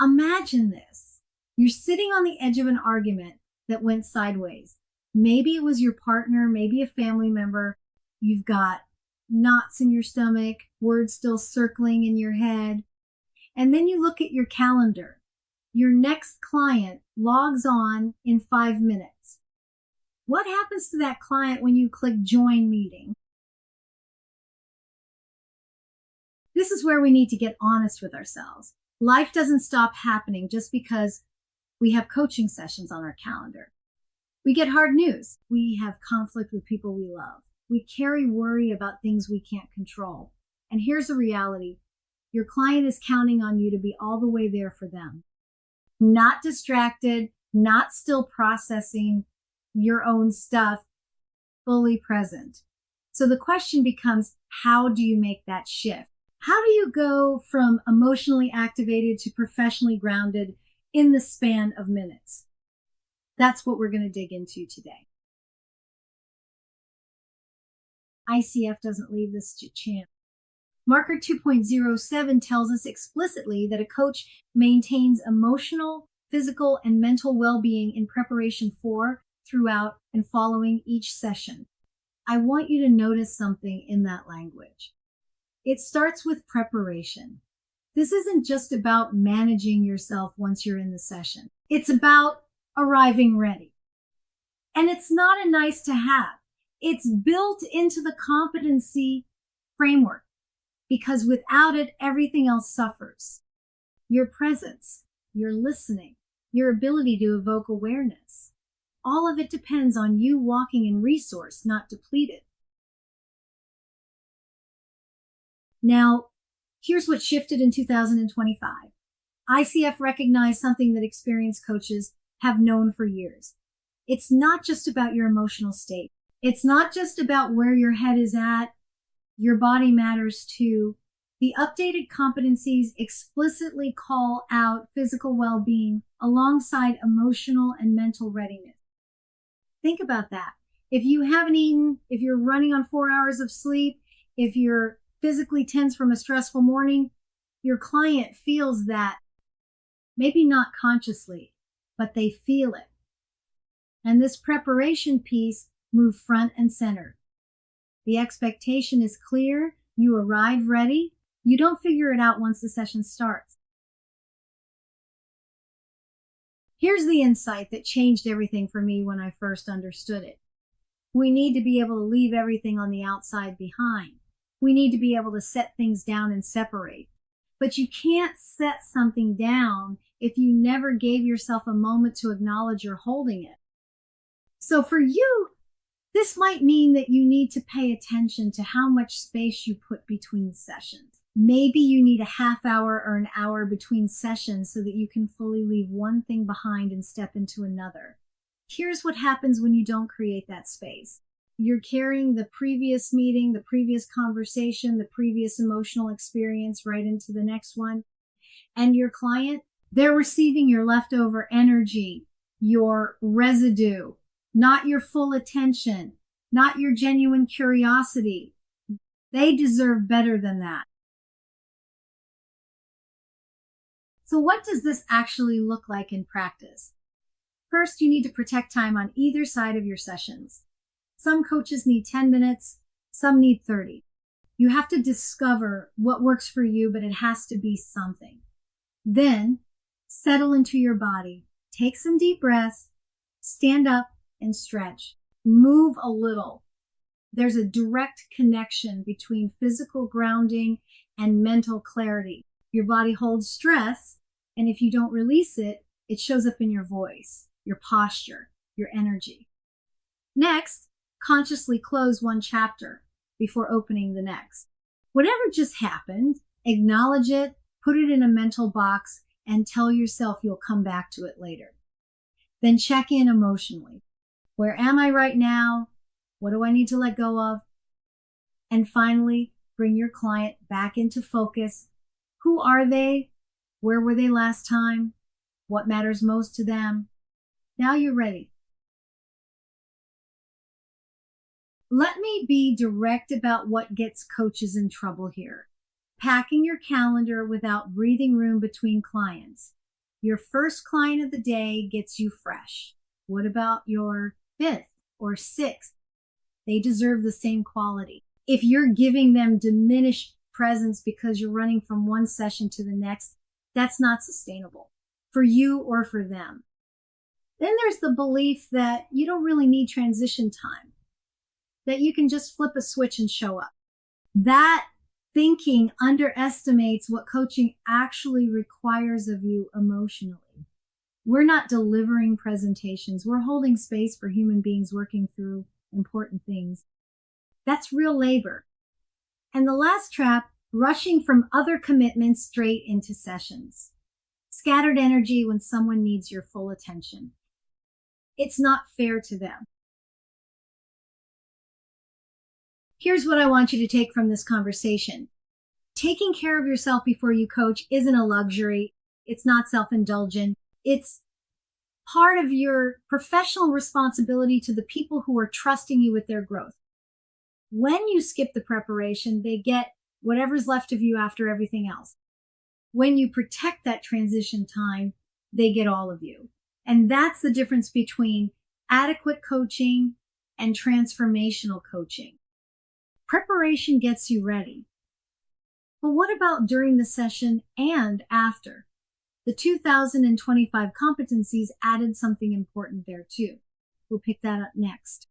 Imagine this. You're sitting on the edge of an argument that went sideways. Maybe it was your partner, maybe a family member. You've got knots in your stomach, words still circling in your head. And then you look at your calendar. Your next client logs on in 5 minutes. What happens to that client when you click join meeting? This is where we need to get honest with ourselves. Life doesn't stop happening just because we have coaching sessions on our calendar. We get hard news. We have conflict with people we love. We carry worry about things we can't control. And here's the reality. Your client is counting on you to be all the way there for them. Not distracted, not still processing your own stuff, fully present. So the question becomes, how do you make that shift? How do you go from emotionally activated to professionally grounded in the span of minutes? That's what we're going to dig into today. ICF doesn't leave this to chance. Marker 2.07 tells us explicitly that a coach maintains emotional, physical, and mental well-being in preparation for, throughout, and following each session. I want you to notice something in that language. It starts with preparation. This isn't just about managing yourself once you're in the session. It's about arriving ready. And it's not a nice to have. It's built into the competency framework because without it, everything else suffers. Your presence, your listening, your ability to evoke awareness. All of it depends on you walking in resource, not depleted. Now, here's what shifted in 2025. ICF recognized something that experienced coaches have known for years. It's not just about your emotional state. It's not just about where your head is at. Your body matters too. The updated competencies explicitly call out physical well-being alongside emotional and mental readiness. Think about that. If you haven't eaten, if you're running on 4 hours of sleep, if you're physically tense from a stressful morning, your client feels that, maybe not consciously, but they feel it. And this preparation piece moves front and center. The expectation is clear. You arrive ready. You don't figure it out once the session starts. Here's the insight that changed everything for me when I first understood it. We need to be able to leave everything on the outside behind. We need to be able to set things down and separate. But you can't set something down if you never gave yourself a moment to acknowledge you're holding it. So for you, this might mean that you need to pay attention to how much space you put between sessions. Maybe you need a half hour or an hour between sessions so that you can fully leave one thing behind and step into another. Here's what happens when you don't create that space. You're carrying the previous meeting, the previous conversation, the previous emotional experience right into the next one. And your client, they're receiving your leftover energy, your residue, not your full attention, not your genuine curiosity. They deserve better than that. So what does this actually look like in practice? First, you need to protect time on either side of your sessions. Some coaches need 10 minutes, some need 30. You have to discover what works for you, but it has to be something. Then, settle into your body. Take some deep breaths, stand up and stretch. Move a little. There's a direct connection between physical grounding and mental clarity. Your body holds stress, and if you don't release it, it shows up in your voice, your posture, your energy. Next, consciously close one chapter before opening the next. Whatever just happened, acknowledge it, put it in a mental box, and tell yourself you'll come back to it later. Then check in emotionally. Where am I right now? What do I need to let go of? And finally, bring your client back into focus. Who are they? Where were they last time? What matters most to them? Now you're ready. Let me be direct about what gets coaches in trouble here. Packing your calendar without breathing room between clients. Your first client of the day gets you fresh. What about your fifth or sixth? They deserve the same quality. If you're giving them diminished presence because you're running from one session to the next, that's not sustainable for you or for them. Then there's the belief that you don't really need transition time, that you can just flip a switch and show up. That thinking underestimates what coaching actually requires of you emotionally. We're not delivering presentations. We're holding space for human beings working through important things. That's real labor. And the last trap, rushing from other commitments straight into sessions. Scattered energy when someone needs your full attention. It's not fair to them. Here's what I want you to take from this conversation. Taking care of yourself before you coach isn't a luxury. It's not self-indulgent. It's part of your professional responsibility to the people who are trusting you with their growth. When you skip the preparation, they get whatever's left of you after everything else. When you protect that transition time, they get all of you. And that's the difference between adequate coaching and transformational coaching. Preparation gets you ready. But what about during the session and after? The 2025 competencies added something important there too. We'll pick that up next.